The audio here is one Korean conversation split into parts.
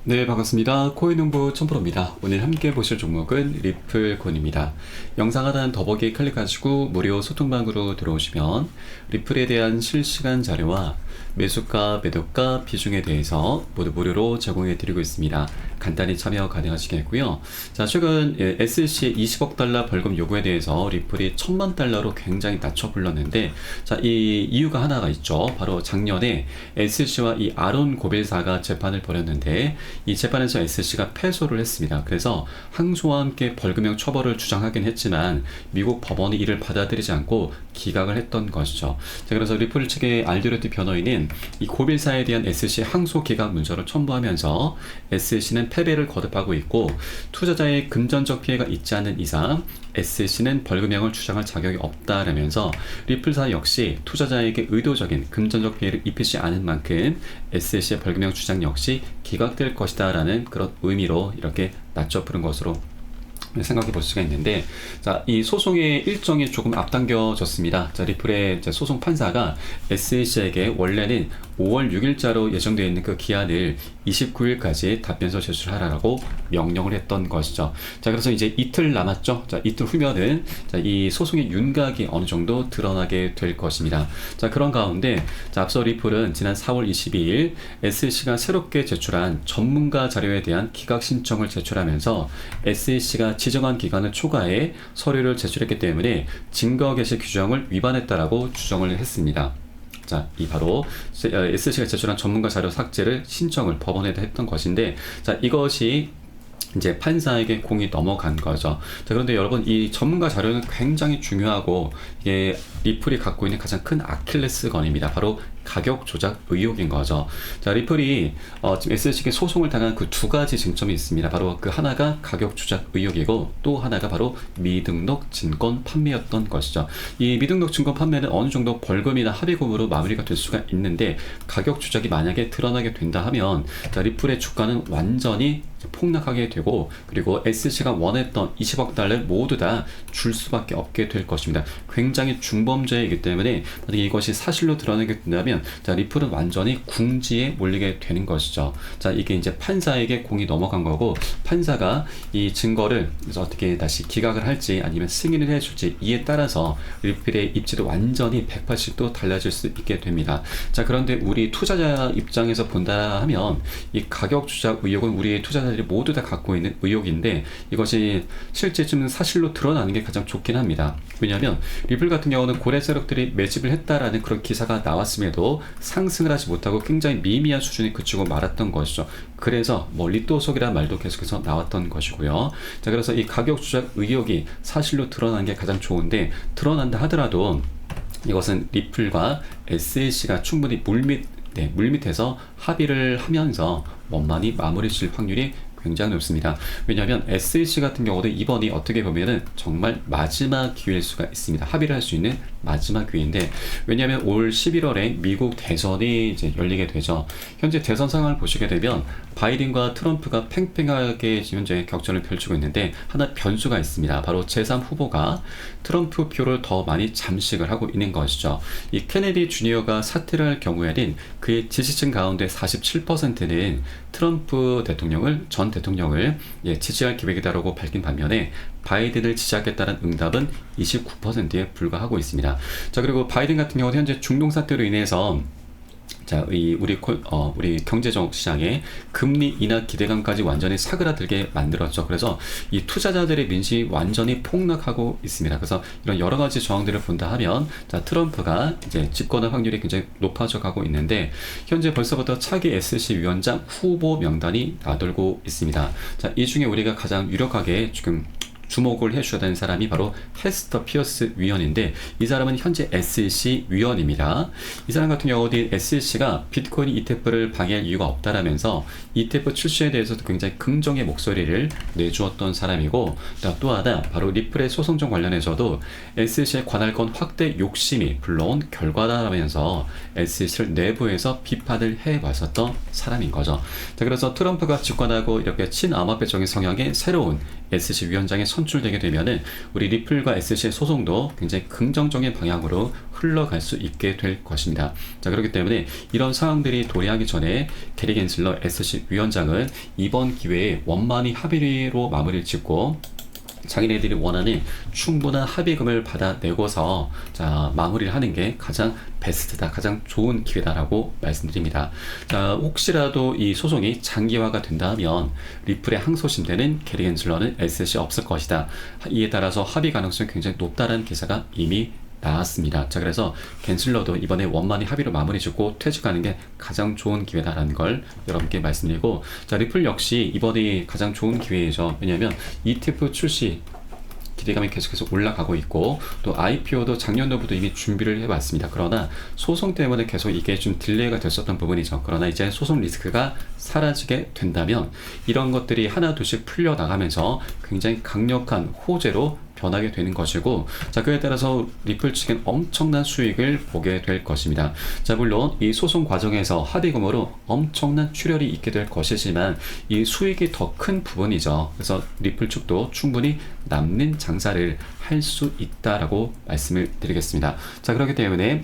네, 반갑습니다. 코인농부 첨프로입니다. 오늘 함께 보실 종목은 리플콘입니다. 영상 하단 더보기 클릭하시고 무료 소통방으로 들어오시면 리플에 대한 실시간 자료와 매수가, 매도가, 비중에 대해서 모두 무료로 제공해 드리고 있습니다. 간단히 참여 가능하시겠고요. 자, 최근 SC 20억 달러 벌금 요구에 대해서 리플이 1000만 달러로 굉장히 낮춰 불렀는데, 자, 이 이유가 하나가 있죠. 바로 작년에 SC와 이 아론 고빌사가 재판을 벌였는데, 이 재판에서 SC가 패소를 했습니다. 그래서 항소와 함께 벌금형 처벌을 주장하긴 했지만 미국 법원이 이를 받아들이지 않고 기각을 했던 것이죠. 자, 그래서 리플 측의 알드레티 변호인은 이 고빌사에 대한 SC 항소 기각 문서를 첨부하면서 SC는 패배를 거듭하고 있고 투자자의 금전적 피해가 있지 않는 이상 SC는 벌금형을 주장할 자격이 없다라면서 리플사 역시 투자자에게 의도적인 금전적 피해를 입히지 않은 만큼 SC의 벌금형 주장 역시 기각될 것이다 라는 그런 의미로 이렇게 낮춰 부른 것으로 생각해 볼 수가 있는데, 자, 이 소송의 일정이 조금 앞당겨졌습니다. 자, 리플의 소송 판사가 SC에게 원래는 5월 6일자로 예정되어 있는 그 기한을 29일까지 답변서 제출하라고 명령을 했던 것이죠. 자, 그래서 이제 이틀 남았죠. 자, 이틀 후면은 자, 이 소송의 윤곽이 어느 정도 드러나게 될 것입니다. 자, 그런 가운데 자, 앞서 리플은 지난 4월 22일 SC가 새롭게 제출한 전문가 자료에 대한 기각 신청을 제출하면서 SC가 지정한 기간을 초과해 서류를 제출했기 때문에 증거 개시 규정을 위반했다라고 주장을 했습니다. 자, 이 바로 SC가 제출한 전문가 자료 삭제를 신청을 법원에다 했던 것인데, 자, 이것이 이제 판사에게 공이 넘어간 거죠. 자, 그런데 여러분, 이 전문가 자료는 굉장히 중요하고 이게 리플이 갖고 있는 가장 큰 아킬레스건입니다. 바로 가격 조작 의혹인 거죠. 자, 리플이 지금 SC에게 소송을 당한 그 두 가지 쟁점이 있습니다. 바로 그 하나가 가격 조작 의혹이고 또 하나가 바로 미등록 증권 판매였던 것이죠. 이 미등록 증권 판매는 어느 정도 벌금이나 합의금으로 마무리가 될 수가 있는데, 가격 조작이 만약에 드러나게 된다 하면 자, 리플의 주가는 완전히 폭락하게 되고, 그리고 SC가 원했던 20억 달러를 모두 다 줄 수밖에 없게 될 것입니다. 굉장히 중범죄이기 때문에 만약에 이것이 사실로 드러나게 된다면 자, 리플은 완전히 궁지에 몰리게 되는 것이죠. 자, 이게 이제 판사에게 공이 넘어간 거고, 판사가 이 증거를 어떻게 다시 기각을 할지 아니면 승인을 해줄지 이에 따라서 리플의 입지도 완전히 180도 달라질 수 있게 됩니다. 자, 그런데 우리 투자자 입장에서 본다 하면 이 가격 조작 의혹은 우리 투자자들이 모두 다 갖고 있는 의혹인데, 이것이 실제쯤은 사실로 드러나는 게 가장 좋긴 합니다. 왜냐하면 리플 같은 경우는 고래 세력들이 매집을 했다라는 그런 기사가 나왔음에도 상승을 하지 못하고 굉장히 미미한 수준에 그치고 말았던 것이죠. 그래서 뭐 리또속이라는 말도 계속해서 나왔던 것이고요. 자, 그래서 이 가격 조작 의혹이 사실로 드러나는 게 가장 좋은데, 드러난다 하더라도 이것은 리플과 SC가 충분히 물밑에서 합의를 하면서 원만히 마무리 질 확률이 굉장히 높습니다. 왜냐하면 SC 같은 경우도 이번이 어떻게 보면은 정말 마지막 기회일 수가 있습니다. 합의를 할 수 있는 마지막 기회인데, 왜냐하면 올 11월에 미국 대선이 이제 열리게 되죠. 현재 대선 상황을 보시게 되면 바이든과 트럼프가 팽팽하게 현재 격전을 펼치고 있는데, 하나 변수가 있습니다. 바로 제3 후보가 트럼프 표를 더 많이 잠식을 하고 있는 것이죠. 이 케네디 주니어가 사퇴를 할 경우에는 그의 지지층 가운데 47%는 트럼프 전 대통령을 지지할 계획이다라고 밝힌 반면에 바이든을 지지하겠다는 응답은 29%에 불과하고 있습니다. 자, 그리고 바이든 같은 경우는 현재 중동 사태로 인해서 자, 우리 경제적 시장에 금리 인하 기대감까지 완전히 사그라들게 만들었죠. 그래서 이 투자자들의 민심이 완전히 폭락하고 있습니다. 그래서 이런 여러 가지 정황들을 본다 하면 자, 트럼프가 이제 집권할 확률이 굉장히 높아져 가고 있는데, 현재 벌써부터 차기 SC 위원장 후보 명단이 나돌고 있습니다. 자, 이 중에 우리가 가장 유력하게 지금 주목을 해주셔야 되는 사람이 바로 헤스터 피어스 위원인데, 이 사람은 현재 SEC 위원입니다. 이 사람 같은 경우는 SEC가 비트코인 ETF를 방해할 이유가 없다라면서 ETF 출시에 대해서도 굉장히 긍정의 목소리를 내주었던 사람이고, 또 하나 바로 리플의 소송전 관련해서도 SEC의 관할권 확대 욕심이 불러온 결과다라면서 SEC를 내부에서 비판을 해왔었던 사람인 거죠. 자, 그래서 트럼프가 집권하고 이렇게 친암호화폐적인 성향의 새로운 SEC 위원장의 선출되게 되면은 우리 리플과 SC의 소송도 굉장히 긍정적인 방향으로 흘러갈 수 있게 될 것입니다. 자, 그렇기 때문에 이런 상황들이 도래하기 전에 게리 겐슬러 SC 위원장은 이번 기회에 원만히 합의로 마무리를 짓고 자기네들이 원하는 충분한 합의금을 받아내고서 자, 마무리를 하는 게 가장 베스트다, 가장 좋은 기회다라고 말씀드립니다. 자, 혹시라도 이 소송이 장기화가 된다면 리플의 항소심되는 게리 겐슬러는 SC 없을 것이다. 이에 따라서 합의 가능성이 굉장히 높다는 기사가 이미 나왔습니다. 자, 그래서 겐슬러도 이번에 원만히 합의로 마무리 짓고 퇴직하는 게 가장 좋은 기회다라는 걸 여러분께 말씀드리고, 자, 리플 역시 이번이 가장 좋은 기회이죠. 왜냐하면 ETF 출시 기대감이 계속해서 올라가고 있고, 또 IPO도 작년도부터 이미 준비를 해왔습니다. 그러나 소송 때문에 계속 이게 좀 딜레이가 됐었던 부분이죠. 그러나 이제 소송 리스크가 사라지게 된다면 이런 것들이 하나 둘씩 풀려나가면서 굉장히 강력한 호재로 변하게 되는 것이고, 자, 그에 따라서 리플 측은 엄청난 수익을 보게 될 것입니다. 자, 물론 이 소송 과정에서 합의금으로 엄청난 출혈이 있게 될 것이지만 이 수익이 더 큰 부분이죠. 그래서 리플 측도 충분히 남는 장사를 할 수 있다라고 말씀을 드리겠습니다. 자, 그렇기 때문에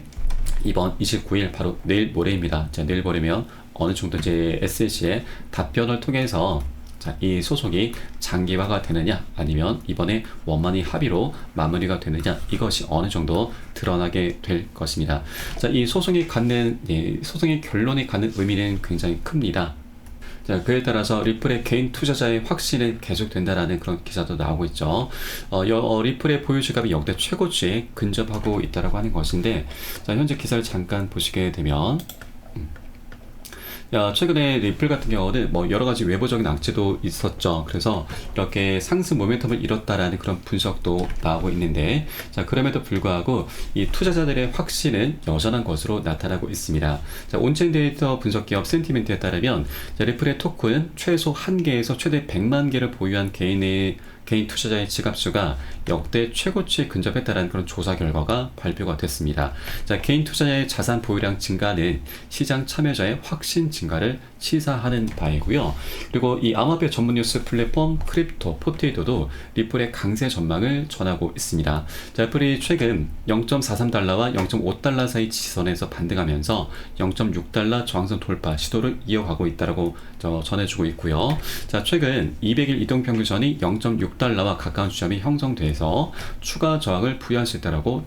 이번 29일 바로 내일 모레입니다. 자, 내일 모레면 어느 정도 이제 SC의 답변을 통해서 자, 이 소송이 장기화가 되느냐 아니면 이번에 원만히 합의로 마무리가 되느냐, 이것이 어느 정도 드러나게 될 것입니다. 자, 이 소송이 갖는 소송의 결론이 갖는 의미는 굉장히 큽니다. 자, 그에 따라서 리플의 개인 투자자의 확신은 계속된다라는 그런 기사도 나오고 있죠. 리플의 보유 지갑이 역대 최고치에 근접하고 있다라고 하는 것인데, 자, 현재 기사를 잠깐 보시게 되면. 최근에 리플 같은 경우는 뭐 여러 가지 외부적인 악재도 있었죠. 그래서 이렇게 상승 모멘텀을 잃었다라는 그런 분석도 나오고 있는데, 자, 그럼에도 불구하고 이 투자자들의 확신은 여전한 것으로 나타나고 있습니다. 자, 온체인 데이터 분석 기업 센티멘트에 따르면 자, 리플의 토큰 최소 1개에서 최대 100만 개를 보유한 개인 투자자의 지갑수가 역대 최고치에 근접했다는 그런 조사 결과가 발표가 됐습니다. 자, 개인 투자자의 자산 보유량 증가는 시장 참여자의 확신 증가를 시사하는 바이고요. 그리고 이 암호화폐 전문 뉴스 플랫폼 크립토 포테이토도 리플의 강세 전망을 전하고 있습니다. 자, 리플이 최근 0.43달러와 0.5달러 사이 지선에서 반등하면서 0.6달러 저항선 돌파 시도를 이어가고 있다라고 전해주고 있고요. 자, 최근 200일 이동평균선이 0.6달러와 가까운 지점이 형성돼서 추가 저항을 부여할 수 있다라고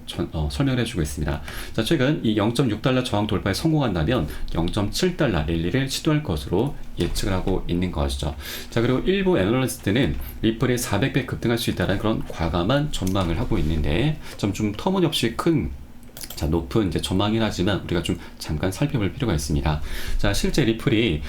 설명을 해주고 있습니다. 자, 최근 이 0.6달러 저항 돌파에 성공한다면 0.7달러 랠리를 시도할 것으로 예측을 하고 있는 것이죠. 자, 그리고 일부 애널리스트는 리플이 400배 급등할 수 있다는 그런 과감한 전망을 하고 있는데, 좀 터무니없이 큰 자, 높은 이제 전망이긴 하지만 우리가 좀 잠깐 살펴볼 필요가 있습니다. 자, 실제 리플의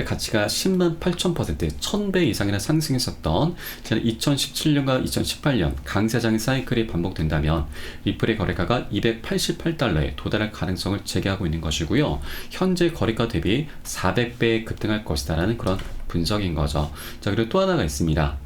가치가 10만 8천%, 1000배 이상이나 상승했었던 2017년과 2018년 강세장의 사이클이 반복된다면 리플의 거래가가 288달러에 도달할 가능성을 제기하고 있는 것이고요. 현재 거래가 대비 400배 급등할 것이다라는 그런 분석인 거죠. 자, 그리고 또 하나가 있습니다.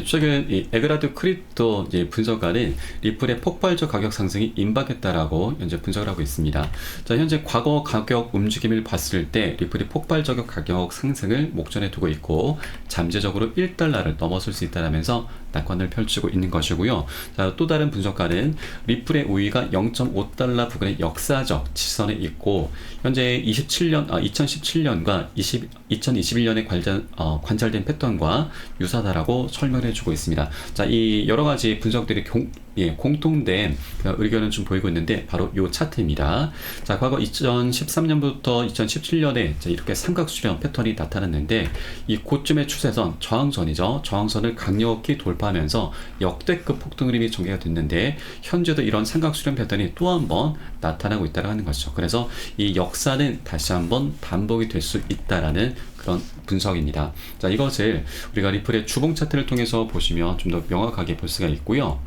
최근 에그라드 크립토 분석가는 리플의 폭발적 가격 상승이 임박했다라고 현재 분석을 하고 있습니다. 자, 현재 과거 가격 움직임을 봤을 때 리플이 폭발적 가격 상승을 목전에 두고 있고 잠재적으로 1달러를 넘어설 수 있다라면서 낙관을 펼치고 있는 것이고요. 자, 또 다른 분석가는 리플의 우위가 0.5달러 부근의 역사적 지선에 있고 현재 2017년과 2021년에 관찰된 패턴과 유사하다라고 설명해주고 있습니다. 자, 이 여러 가지 분석들이 공통된 의견을 좀 보이고 있는데 바로 이 차트입니다. 자, 과거 2013년부터 2017년에 이렇게 삼각수렴 패턴이 나타났는데 이 고점의 추세선, 저항선이죠. 저항선을 강력히 돌파하면서 역대급 폭등 흐름이 전개가 됐는데 현재도 이런 삼각수렴 패턴이 또 한 번 나타나고 있다고 하는 것이죠. 그래서 이 역사는 다시 한번 반복이 될 수 있다라는 그런 분석입니다. 자, 이것을 우리가 리플의 주봉 차트를 통해서 보시면 좀 더 명확하게 볼 수가 있고요.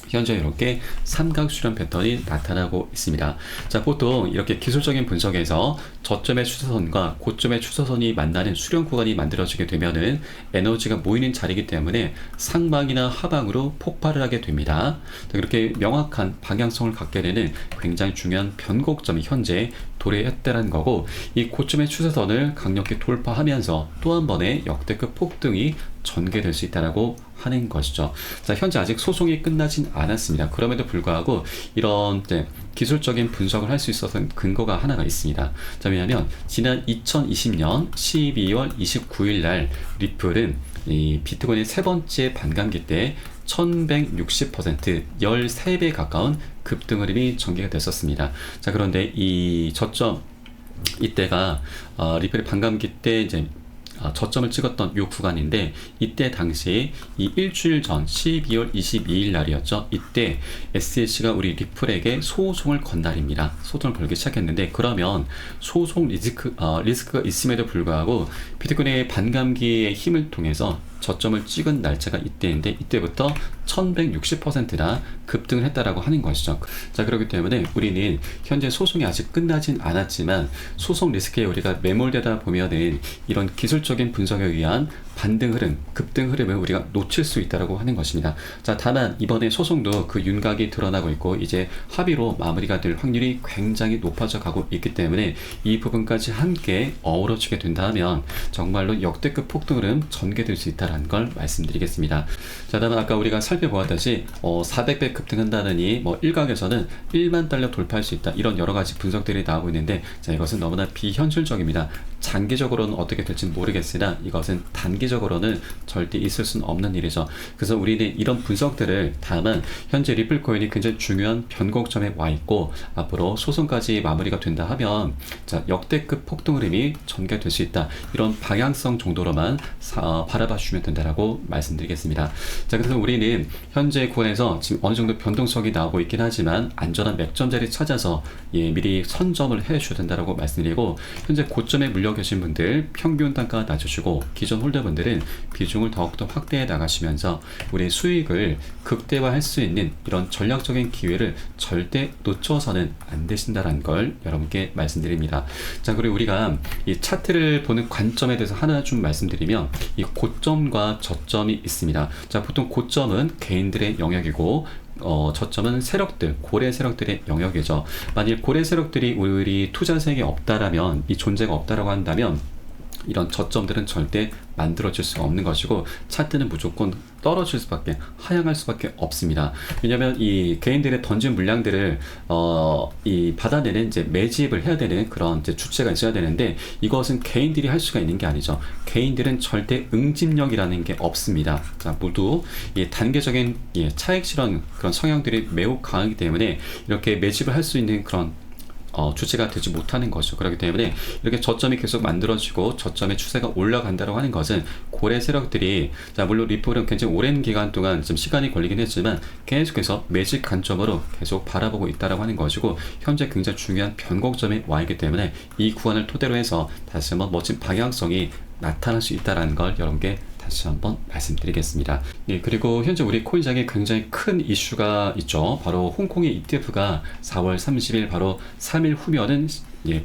현재 이렇게 삼각수렴 패턴이 나타나고 있습니다. 자, 보통 이렇게 기술적인 분석에서 저점의 추세선과 고점의 추세선이 만나는 수렴 구간이 만들어지게 되면은 에너지가 모이는 자리이기 때문에 상방이나 하방으로 폭발을 하게 됩니다. 자, 그렇게 명확한 방향성을 갖게 되는 굉장히 중요한 변곡점이 현재 도래했다는 거고, 이 고점의 추세선을 강력히 돌파하면서 또 한 번의 역대급 폭등이 전개될 수 있다라고 하는 것이죠. 자, 현재 아직 소송이 끝나진 않았습니다. 그럼에도 불구하고 이런 기술적인 분석을 할 수 있어서 근거가 하나가 있습니다. 자, 왜냐하면 지난 2020년 12월 29일 날 리플은 이 비트코인의 세 번째 반감기 때 1160%, 13배 가까운 급등 흐름이 전개가 됐었습니다. 자, 그런데 이 저점 이때가 리플의 반감기 때 이제 저점을 찍었던 이 구간인데, 이때 당시 이 일주일 전 12월 22일 날이었죠. 이때 SEC가 우리 리플에게 소송을 건 날입니다. 소송을 걸기 시작했는데, 그러면 소송 리스크가 있음에도 불구하고 비트코인의 반감기의 힘을 통해서 저점을 찍은 날짜가 이때인데, 이때부터 1160%나 급등을 했다라고 하는 것이죠. 자, 그렇기 때문에 우리는 현재 소송이 아직 끝나진 않았지만 소송 리스크에 우리가 매몰되다 보면은 이런 기술적인 분석에 의한 반등 흐름, 급등 흐름을 우리가 놓칠 수 있다라고 하는 것입니다. 자, 다만 이번에 소송도 그 윤곽이 드러나고 있고 이제 합의로 마무리가 될 확률이 굉장히 높아져 가고 있기 때문에 이 부분까지 함께 어우러지게 된다면 정말로 역대급 폭등 흐름 전개될 수 있다는 걸 말씀드리겠습니다. 자, 다만 아까 우리가 살펴보았듯이 400배 급등한다느니 일각에서는 1만 달러 돌파할 수 있다, 이런 여러 가지 분석들이 나오고 있는데, 자, 이것은 너무나 비현실적입니다. 장기적으로는 어떻게 될지 모르겠으나 이것은 단기적으로는 절대 있을 수는 없는 일이죠. 그래서 우리는 이런 분석들을, 다만 현재 리플코인이 굉장히 중요한 변곡점에 와 있고 앞으로 소송까지 마무리가 된다 하면 자, 역대급 폭등 흐름이 전개될 수 있다, 이런 방향성 정도로만 바라봐 주시면 된다라고 말씀드리겠습니다. 자, 그래서 우리는 현재 구간에서 지금 어느 정도 변동성이 나오고 있긴 하지만 안전한 맥점 자리 찾아서 미리 선점을 해 주셔야 된다라고 말씀드리고, 현재 고점에 물려 계신 분들 평균 단가 낮추시고 기존 홀더분들은 비중을 더욱더 확대해 나가시면서 우리 수익을 극대화할 수 있는 이런 전략적인 기회를 절대 놓쳐서는 안 되신다는 걸 여러분께 말씀드립니다. 자, 그리고 우리가 이 차트를 보는 관점에 대해서 하나 좀 말씀드리면, 이 고점과 저점이 있습니다. 자, 보통 고점은 개인들의 영역이고 저점은 세력들, 고래 세력들의 영역이죠. 만일 고래 세력들이 우리 투자 세계에 없다라면, 이 존재가 없다라고 한다면 이런 저점들은 절대 만들어질 수가 없는 것이고 차트는 무조건 떨어질 수밖에, 하향할 수밖에 없습니다. 왜냐하면 이 개인들의 던진 물량들을 이 받아내는 이제 매집을 해야 되는 그런 이제 주체가 있어야 되는데, 이것은 개인들이 할 수가 있는 게 아니죠. 개인들은 절대 응집력이라는 게 없습니다. 자, 모두 이 단계적인 차익 실현 그런 성향들이 매우 강하기 때문에 이렇게 매집을 할 수 있는 그런 주체가 되지 못하는 것이죠. 그렇기 때문에 이렇게 저점이 계속 만들어지고 저점의 추세가 올라간다고 하는 것은 고래 세력들이, 자, 물론 리플은 굉장히 오랜 기간 동안 좀 시간이 걸리긴 했지만 계속해서 매직 관점으로 계속 바라보고 있다라고 하는 것이고, 현재 굉장히 중요한 변곡점에 와 있기 때문에 이 구간을 토대로 해서 다시 한번 멋진 방향성이 나타날 수 있다는 걸 여러분께 다시 한번 말씀드리겠습니다. 그리고 현재 우리 코인장에 굉장히 큰 이슈가 있죠. 바로 홍콩의 ETF가 4월 30일 바로 3일 후면은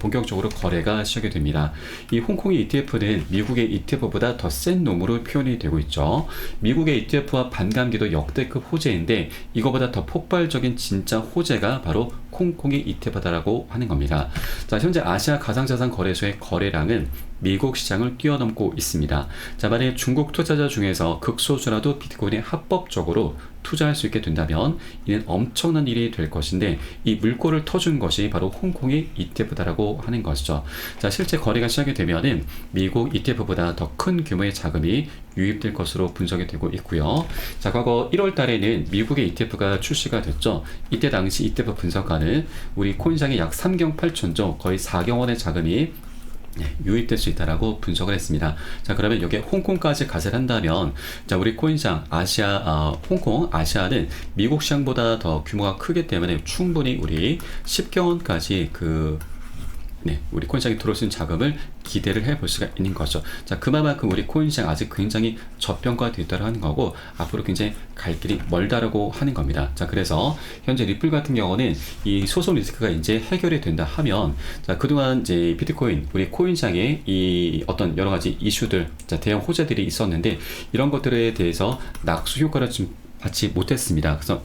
본격적으로 거래가 시작이 됩니다. 이 홍콩의 ETF는 미국의 ETF보다 더 센 놈으로 표현이 되고 있죠. 미국의 ETF와 반감기도 역대급 호재인데 이거보다 더 폭발적인 진짜 호재가 바로 홍콩의 ETF다라고 하는 겁니다. 자, 현재 아시아 가상자산 거래소의 거래량은 미국 시장을 뛰어넘고 있습니다. 자, 만약 중국 투자자 중에서 극소수라도 비트코인에 합법적으로 투자할 수 있게 된다면 이는 엄청난 일이 될 것인데, 이 물꼬를 터준 것이 바로 홍콩의 ETF다라고 하는 것이죠. 자, 실제 거래가 시작이 되면은 미국 ETF보다 더 큰 규모의 자금이 유입될 것으로 분석이 되고 있고요. 자, 과거 1월 달에는 미국의 ETF가 출시가 됐죠. 이때 당시 ETF 분석가는 우리 코인장에 약 3경 8천조, 거의 4경 원의 자금이 유입될 수 있다라고 분석을 했습니다. 자, 그러면 여기에 홍콩까지 가세를 한다면, 자, 우리 코인시장 홍콩 아시아는 미국 시장보다 더 규모가 크기 때문에 충분히 우리 10경원까지 우리 코인시장에 들어올 수 있는 자금을 기대를 해볼 수가 있는 거죠. 자, 그만큼 우리 코인시장 아직 굉장히 저평가되어 있다고 하는 거고 앞으로 굉장히 갈 길이 멀다라고 하는 겁니다. 자, 그래서 현재 리플 같은 경우는 이 소송 리스크가 이제 해결이 된다 하면, 자, 그동안 이제 비트코인 우리 코인시장에 이 어떤 여러 가지 이슈들, 자, 대형 호재들이 있었는데 이런 것들에 대해서 낙수 효과를 좀 받지 못했습니다. 그래서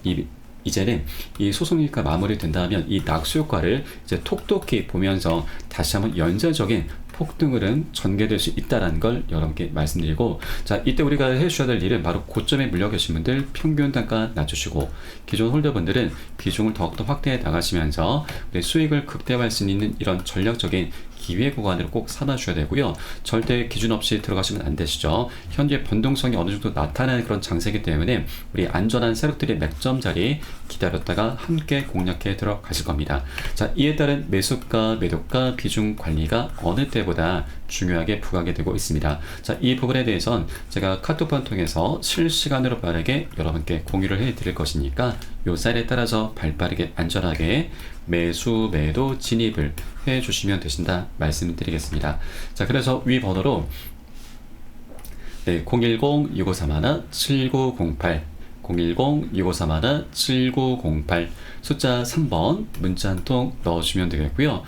이제는 이 소송일가 마무리된다면 이 낙수 효과를 이제 톡톡히 보면서 다시 한번 연쇄적인 폭등으로 전개될 수 있다는 걸 여러분께 말씀드리고, 자, 이때 우리가 해주셔야 될 일은 바로 고점에 물려 계신 분들 평균 단가 낮추시고, 기존 홀더분들은 비중을 더욱더 확대해 나가시면서 우리 수익을 극대화할 수 있는 이런 전략적인 기회 구간으로 꼭 삼아주셔야 되고요. 절대 기준 없이 들어가시면 안 되시죠. 현재 변동성이 어느 정도 나타나는 그런 장세이기 때문에 우리 안전한 세력들의 맥점 자리 기다렸다가 함께 공략해 들어가실 겁니다. 자, 이에 따른 매수가, 매도가, 비중 관리가 어느 때보다 중요하게 부각이 되고 있습니다. 자, 이 부분에 대해선 제가 카톡방 통해서 실시간으로 빠르게 여러분께 공유를 해 드릴 것이니까 요 사일에 따라서 발빠르게 안전하게 매수, 매도, 진입을 해 주시면 되신다 말씀드리겠습니다. 자, 그래서 위 번호로 010-6531-7908 010-6531-7908 숫자 3번 문자 한 통 넣어주시면 되겠고요.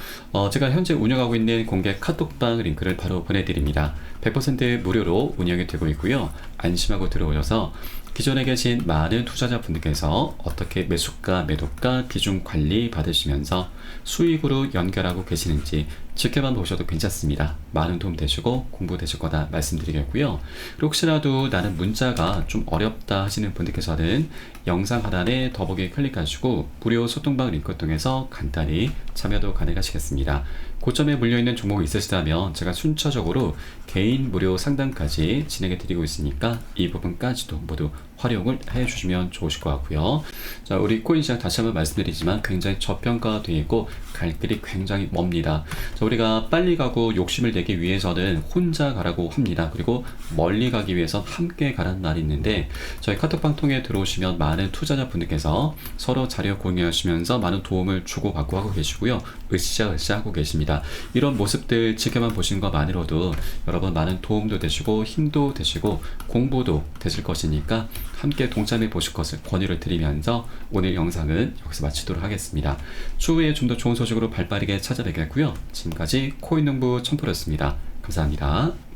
제가 현재 운영하고 있는 공개 카톡방 링크를 바로 보내드립니다. 100% 무료로 운영이 되고 있고요. 안심하고 들어오셔서 기존에 계신 많은 투자자분들께서 어떻게 매수가, 매도가, 비중 관리 받으시면서 수익으로 연결하고 계시는지 지켜만 보셔도 괜찮습니다. 많은 도움 되시고 공부 되실 거다 말씀드리겠고요. 그리고 혹시라도 나는 문자가 좀 어렵다 하시는 분들께서는 영상 하단에 더보기 클릭하시고 무료 소통방 링크 통해서 간단히 참여도 가능하시겠습니다. 고점에 물려있는 종목이 있으시다면 제가 순차적으로 개인 무료 상담까지 진행해 드리고 있으니까 이 부분까지도 모두 활용을 해주시면 좋으실 것 같고요. 자, 우리 코인 시장 다시 한번 말씀드리지만 굉장히 저평가되어 있고 갈 길이 굉장히 멉니다. 자, 우리가 빨리 가고 욕심을 내기 위해서는 혼자 가라고 합니다. 그리고 멀리 가기 위해선 함께 가라는 말이 있는데, 저희 카톡방 통해 들어오시면 많은 투자자분들께서 서로 자료 공유하시면서 많은 도움을 주고받고 하고 계시고요. 으쌰으쌰 하고 계십니다. 이런 모습들 지켜만 보시는 것만으로도 여러분 많은 도움도 되시고 힘도 되시고 공부도 되실 것이니까 함께 동참해 보실 것을 권유를 드리면서 오늘 영상은 여기서 마치도록 하겠습니다. 추후에 좀 더 좋은 소식으로 발빠르게 찾아뵙겠고요. 지금까지 코인농부 첨프로였습니다. 감사합니다.